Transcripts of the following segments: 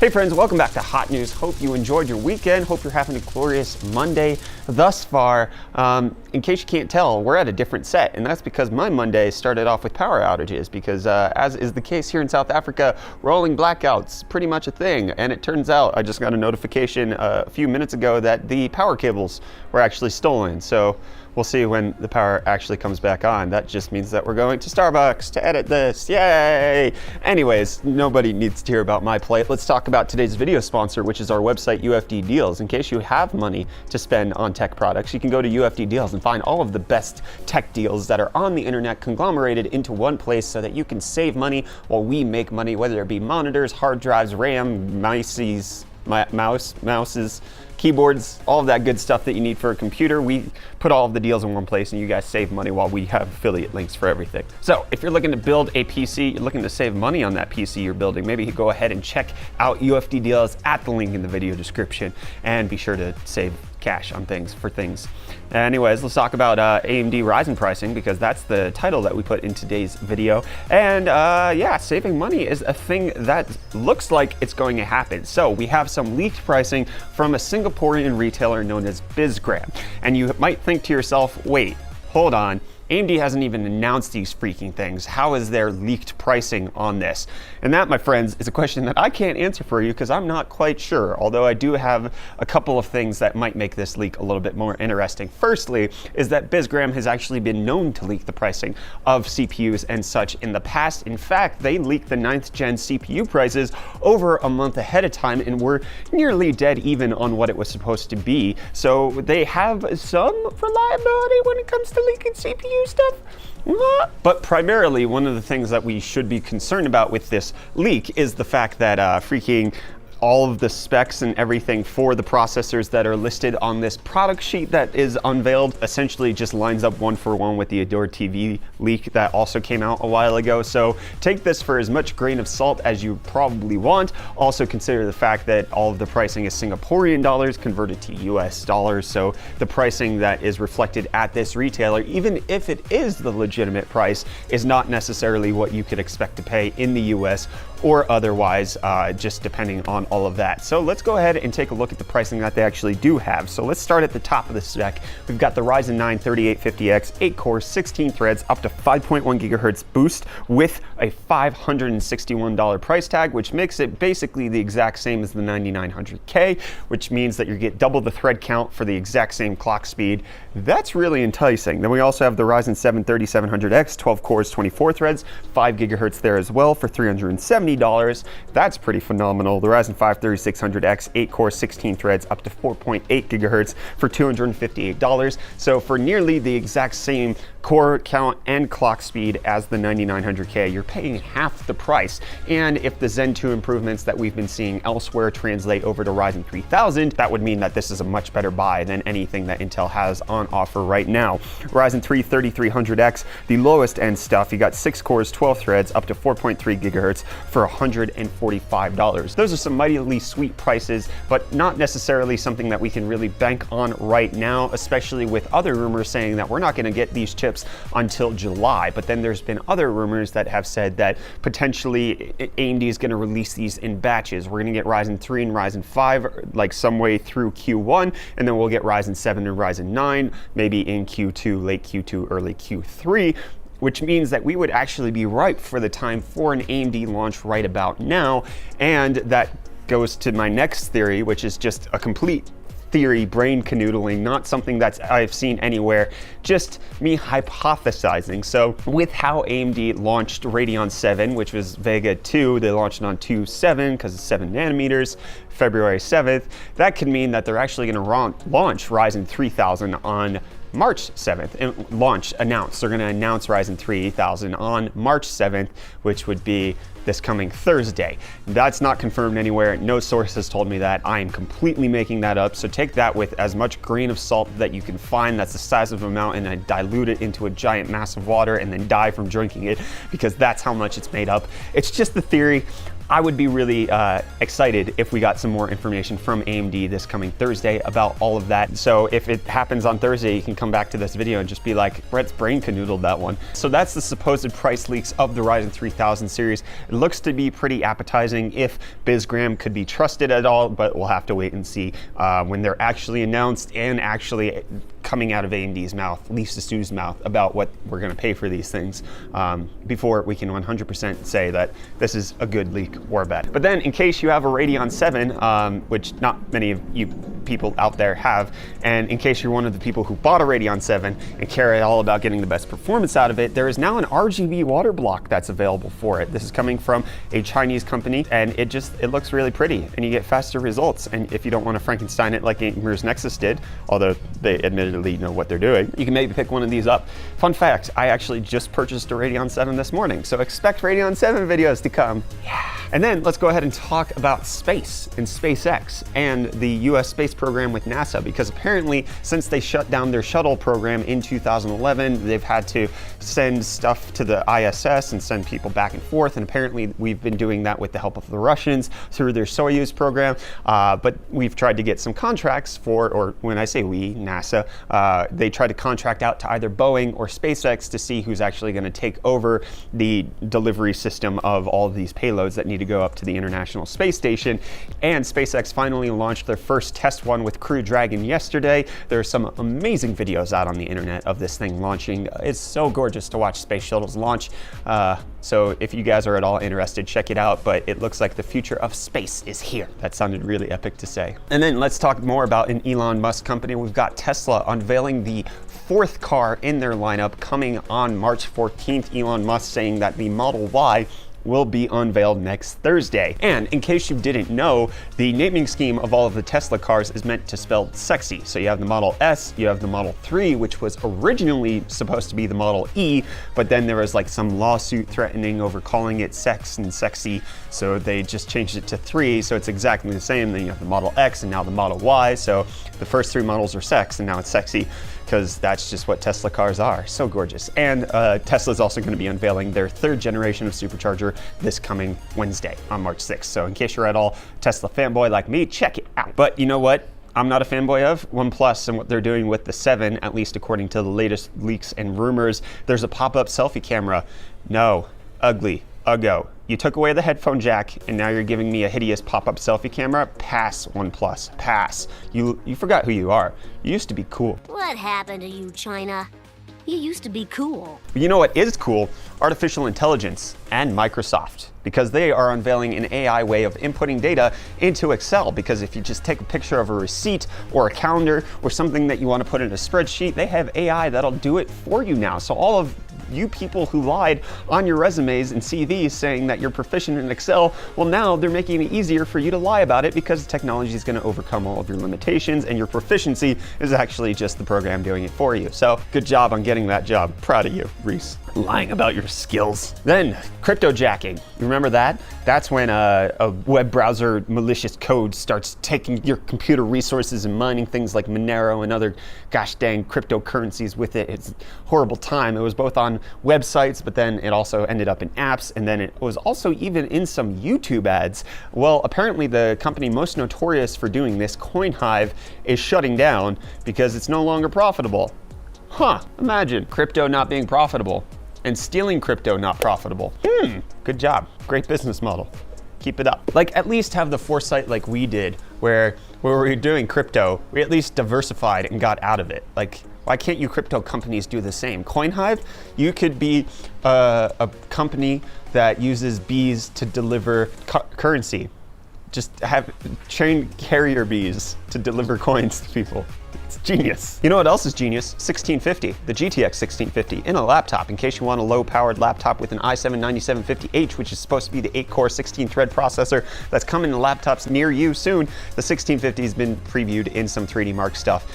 Hey friends, welcome back to Hot News. Hope you enjoyed your weekend. Hope you're having a glorious Monday thus far. In case you can't tell, we're at a different set, and that's because my Monday started off with power outages because as is the case here in South Africa, rolling blackouts pretty much a thing. And it turns out, I just got a notification a few minutes ago that the power cables were actually stolen. So we'll see when the power actually comes back on. That just means that we're going to Starbucks to edit this. Yay! Anyways, nobody needs to hear about my plight. Let's talk about today's video sponsor, which is our website, UFD Deals. In case you have money to spend on tech products, you can go to UFD Deals and find all of the best tech deals that are on the internet conglomerated into one place so that you can save money while we make money, whether it be monitors, hard drives, RAM, mouses, keyboards, all of that good stuff that you need for a computer. We put all of the deals in one place and you guys save money while we have affiliate links for everything. So if you're looking to build a PC, you're looking to save money on that PC you're building, maybe you go ahead and check out UFD Deals at the link in the video description and be sure to save cash on things. Anyways, let's talk about AMD Ryzen pricing because that's the title that we put in today's video. And yeah, saving money is a thing that looks like it's going to happen. So we have some leaked pricing from a Singaporean retailer known as Bizgram. And you might think to yourself, wait, hold on. AMD hasn't even announced these freaking things. How is there leaked pricing on this? And that, my friends, is a question that I can't answer for you because I'm not quite sure, although I do have a couple of things that might make this leak a little bit more interesting. Firstly, is that Bizgram has actually been known to leak the pricing of CPUs and such in the past. In fact, they leaked the 9th gen CPU prices over a month ahead of time and were nearly dead even on what it was supposed to be. So they have some reliability when it comes to leaking CPU stuff. But primarily, one of the things that we should be concerned about with this leak is the fact that freaking all of the specs and everything for the processors that are listed on this product sheet that is unveiled essentially just lines up one for one with the Adore TV leak that also came out a while ago. So take this for as much grain of salt as you probably want. Also consider the fact that all of the pricing is Singaporean dollars converted to US dollars. So the pricing that is reflected at this retailer, even if it is the legitimate price, is not necessarily what you could expect to pay in the US or otherwise, just depending on all of that. So let's go ahead and take a look at the pricing that they actually do have. So let's start at the top of the spec. We've got the Ryzen 9 3850X, 8 cores, 16 threads, up to 5.1 gigahertz boost with a $561 price tag, which makes it basically the exact same as the 9900K, which means that you get double the thread count for the exact same clock speed. That's really enticing. Then we also have the Ryzen 7 3700X, 12 cores, 24 threads, 5 gigahertz there as well for $370. That's pretty phenomenal. The Ryzen 5 3600X, 8 core, 16 threads, up to 4.8 gigahertz for $258. So for nearly the exact same core count and clock speed as the 9900K, you're paying half the price. And if the Zen 2 improvements that we've been seeing elsewhere translate over to Ryzen 3000, that would mean that this is a much better buy than anything that Intel has on offer right now. Ryzen 3 3300X, the lowest end stuff, you got 6 cores, 12 threads, up to 4.3 gigahertz for $145. Those are some mightily sweet prices, but not necessarily something that we can really bank on right now, especially with other rumors saying that we're not going to get these chips until July. But then there's been other rumors that have said that potentially AMD is going to release these in batches. We're going to get Ryzen 3 and Ryzen 5 like some way through Q1, and then we'll get Ryzen 7 and Ryzen 9 maybe in Q2, late Q2, early Q3. Which means that we would actually be ripe for the time for an AMD launch right about now. And that goes to my next theory, which is just a complete theory, brain canoodling, not something that I've seen anywhere, just me hypothesizing. So with how AMD launched Radeon 7, which was Vega 2, they launched it on 2.7 because it's 7 nanometers, February 7th, that could mean that they're actually going to launch Ryzen 3000 on March 7th, and announce. They're going to announce Ryzen 3000 on March 7th, which would be this coming Thursday. That's not confirmed anywhere. No source has told me that. I am completely making that up. So take that with as much grain of salt that you can find that's the size of a mountain and dilute it into a giant mass of water and then die from drinking it because that's how much it's made up. It's just the theory. I would be really excited if we got some more information from AMD this coming Thursday about all of that. So if it happens on Thursday, you can come back to this video and just be like, Brett's brain canoodled that one. So that's the supposed price leaks of the Ryzen 3000 series. It looks to be pretty appetizing if BizGram could be trusted at all, but we'll have to wait and see when they're actually announced and actually coming out of AMD's mouth, Lisa Su's mouth, about what we're going to pay for these things before we can 100% say that this is a good leak or bad. But then in case you have a Radeon 7, which not many of you people out there have, and in case you're one of the people who bought a Radeon 7 and care at all about getting the best performance out of it, there is now an RGB water block that's available for it. This is coming from a Chinese company, and it looks really pretty, and you get faster results. And if you don't want to Frankenstein it like Gamers Nexus did, although they admittedly know what they're doing, you can maybe pick one of these up. Fun fact, I actually just purchased a Radeon 7 this morning, so expect Radeon 7 videos to come. Yeah. And then let's go ahead and talk about space and SpaceX and the US space program with NASA, because apparently since they shut down their shuttle program in 2011, they've had to send stuff to the ISS and send people back and forth. And apparently we've been doing that with the help of the Russians through their Soyuz program. But we've tried to get some contracts for, or when I say we, NASA, they tried to contract out to either Boeing or SpaceX to see who's actually going to take over the delivery system of all of these payloads that need to go up to the International Space Station. And SpaceX finally launched their first test one with Crew Dragon yesterday. There are some amazing videos out on the internet of this thing launching. It's so gorgeous to watch space shuttles launch. So if you guys are at all interested, check it out. But it looks like the future of space is here. That sounded really epic to say. And then let's talk more about an Elon Musk company. We've got Tesla unveiling the fourth car in their lineup coming on March 14th. Elon Musk saying that the Model Y will be unveiled next Thursday. And in case you didn't know, the naming scheme of all of the Tesla cars is meant to spell sexy. So you have the Model S, you have the Model 3, which was originally supposed to be the Model E, but then there was like some lawsuit threatening over calling it sex and sexy, so they just changed it to 3, so it's exactly the same. Then you have the Model X and now the Model Y, so the first 3 models are sex and now it's sexy, because that's just what Tesla cars are. So gorgeous. And Tesla's also going to be unveiling their 3rd generation of supercharger this coming Wednesday on March 6th. So in case you're at all Tesla fanboy like me, check it out. But you know what I'm not a fanboy of? OnePlus and what they're doing with the 7, at least according to the latest leaks and rumors. There's a pop-up selfie camera. No, ugly, uggo. You took away the headphone jack, and now you're giving me a hideous pop-up selfie camera? Pass, OnePlus, pass. You forgot who you are. You used to be cool. What happened to you, China? You used to be cool. You know what is cool? Artificial intelligence and Microsoft, because they are unveiling an AI way of inputting data into Excel. Because if you just take a picture of a receipt or a calendar or something that you want to put in a spreadsheet, they have AI that'll do it for you now. So all of you people who lied on your resumes and CVs saying that you're proficient in Excel, well, now they're making it easier for you to lie about it, because technology is going to overcome all of your limitations, and your proficiency is actually just the program doing it for you. So good job on getting that job. Proud of you, Reece. Lying about your skills. Then crypto jacking. You remember that? That's when a web browser malicious code starts taking your computer resources and mining things like Monero and other gosh dang cryptocurrencies with it. It's a horrible time. It was both on websites, but then it also ended up in apps, and then it was also even in some YouTube ads. Well, apparently the company most notorious for doing this, Coinhive, is shutting down because it's no longer profitable. Huh, imagine crypto not being profitable and stealing crypto not profitable. Good job. Great business model. Keep it up. Like, at least have the foresight like we did, where we were doing crypto, we at least diversified and got out of it. Like, why can't you crypto companies do the same? Coinhive, you could be a company that uses bees to deliver currency. Just have train carrier bees to deliver coins to people. It's genius. You know what else is genius? 1650, the GTX 1650 in a laptop. In case you want a low-powered laptop with an i7-9750H, which is supposed to be the 8-core 16-thread processor that's coming to laptops near you soon. The 1650 has been previewed in some 3D Mark stuff,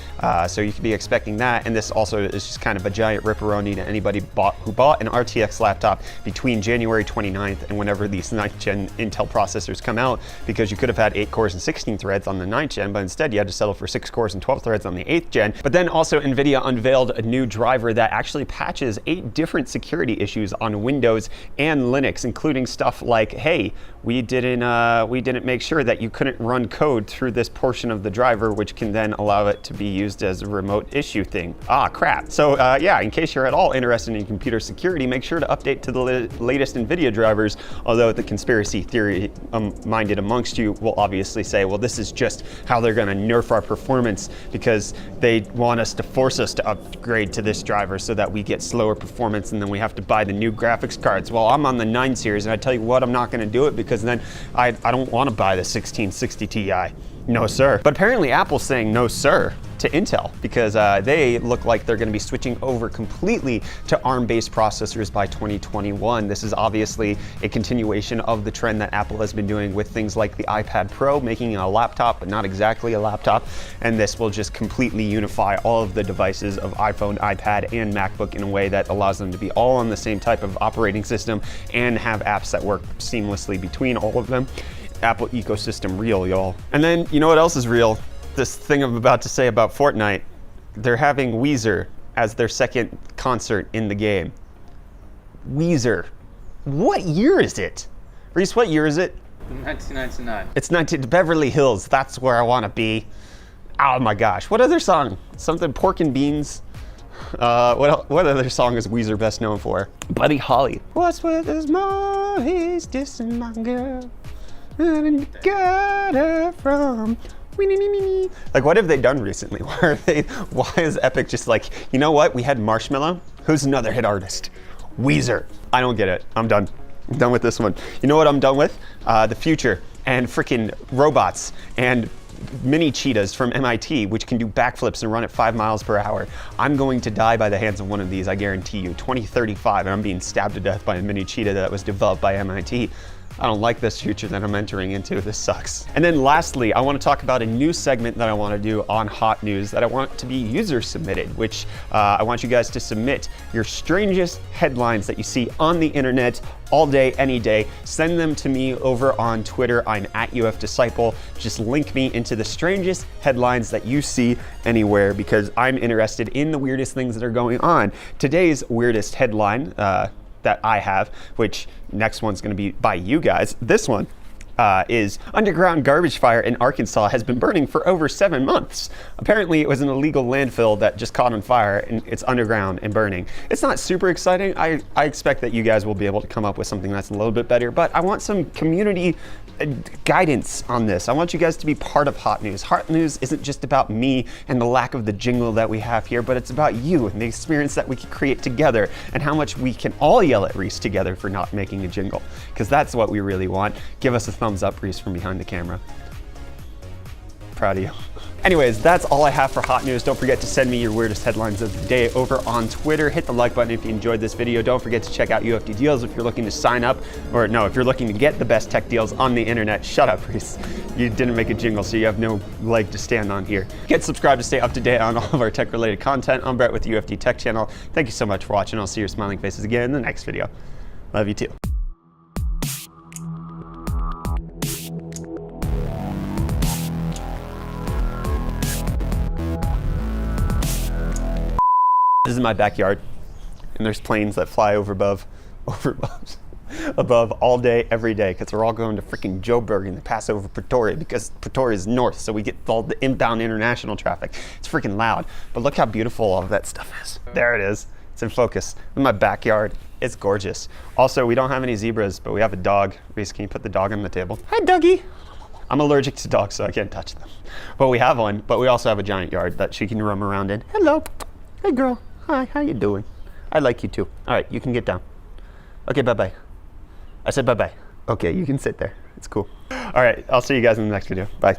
so you could be expecting that. And this also is just kind of a giant ripperoni to anybody who bought an RTX laptop between January 29th and whenever these 9th gen Intel processors come out, because you could have had 8 cores and 16 threads on the 9th gen, but instead you had to settle for 6 cores and 12 threads on the my 8th gen. But then also Nvidia unveiled a new driver that actually patches 8 different security issues on Windows and Linux, including stuff like, hey, we didn't make sure that you couldn't run code through this portion of the driver, which can then allow it to be used as a remote issue thing. Ah, crap. So yeah, in case you're at all interested in computer security, make sure to update to the latest Nvidia drivers, although the conspiracy theory minded amongst you will obviously say, well, this is just how they're gonna nerf our performance because they want us to force us to upgrade to this driver so that we get slower performance and then we have to buy the new graphics cards. Well, I'm on the 9 series and I tell you what, I'm not gonna do it because then I don't wanna buy the 1660 Ti. No, sir. But apparently Apple's saying no, sir, to Intel because they look like they're going to be switching over completely to ARM-based processors by 2021. This is obviously a continuation of the trend that Apple has been doing with things like the iPad Pro, making it a laptop, but not exactly a laptop. And this will just completely unify all of the devices of iPhone, iPad, and MacBook in a way that allows them to be all on the same type of operating system and have apps that work seamlessly between all of them. Apple ecosystem real, y'all. And then, you know what else is real? This thing I'm about to say about Fortnite. They're having Weezer as their second concert in the game. Weezer. What year is it? Reese, what year is it? 1999. It's Beverly Hills. That's where I want to be. Oh my gosh. What other song? Something Pork and Beans. What other song is Weezer best known for? Buddy Holly. What's with his mom? He's dissing my girl. And got her from. Like, what have they done recently? Why is Epic just like, you know what? We had Marshmello. Who's another hit artist? Weezer. I don't get it. I'm done. I'm done with this one. You know what I'm done with? The future and freaking robots and mini cheetahs from MIT, which can do backflips and run at 5 miles per hour. I'm going to die by the hands of one of these, I guarantee you. 2035, and I'm being stabbed to death by a mini cheetah that was developed by MIT. I don't like this future that I'm entering into. This sucks. And then lastly, I want to talk about a new segment that I want to do on Hot News that I want to be user submitted, which I want you guys to submit your strangest headlines that you see on the internet all day, any day. Send them to me over on Twitter. I'm at UFDisciple. Just link me into the strangest headlines that you see anywhere because I'm interested in the weirdest things that are going on. Today's weirdest headline, that I have, which next one's going to be by you guys. This one is underground garbage fire in Arkansas has been burning for over 7 months. Apparently it was an illegal landfill that just caught on fire and it's underground and burning. It's not super exciting. I expect that you guys will be able to come up with something that's a little bit better, but I want some community guidance on this. I want you guys to be part of Hot News. Hot News isn't just about me and the lack of the jingle that we have here, but it's about you and the experience that we can create together and how much we can all yell at Reese together for not making a jingle, because that's what we really want. Give us a thumbs up, Reese, from behind the camera. Proud of you. Anyways, that's all I have for Hot News. Don't forget to send me your weirdest headlines of the day over on Twitter. Hit the like button if you enjoyed this video. Don't forget to check out UFD Deals if you're looking to sign up, or no, if you're looking to get the best tech deals on the internet. Shut up, Reese. You didn't make a jingle, so you have no leg to stand on here. Get subscribed to stay up to date on all of our tech-related content. I'm Brett with the UFD Tech Channel. Thank you so much for watching. I'll see your smiling faces again in the next video. Love you too. This is my backyard, and there's planes that fly above all day, every day, because we're all going to freaking Joburg and they pass over Pretoria because Pretoria is north, so we get all the inbound international traffic. It's freaking loud, but look how beautiful all of that stuff is. There it is. It's in focus. In my backyard. It's gorgeous. Also, we don't have any zebras, but we have a dog. Reese, can you put the dog on the table? Hi, doggy. I'm allergic to dogs, so I can't touch them. But we have one, but we also have a giant yard that she can roam around in. Hello. Hey, girl. Hi, how you doing? I like you too. All right, you can get down. Okay, bye-bye. I said bye-bye. Okay, you can sit there. It's cool. All right, I'll see you guys in the next video. Bye.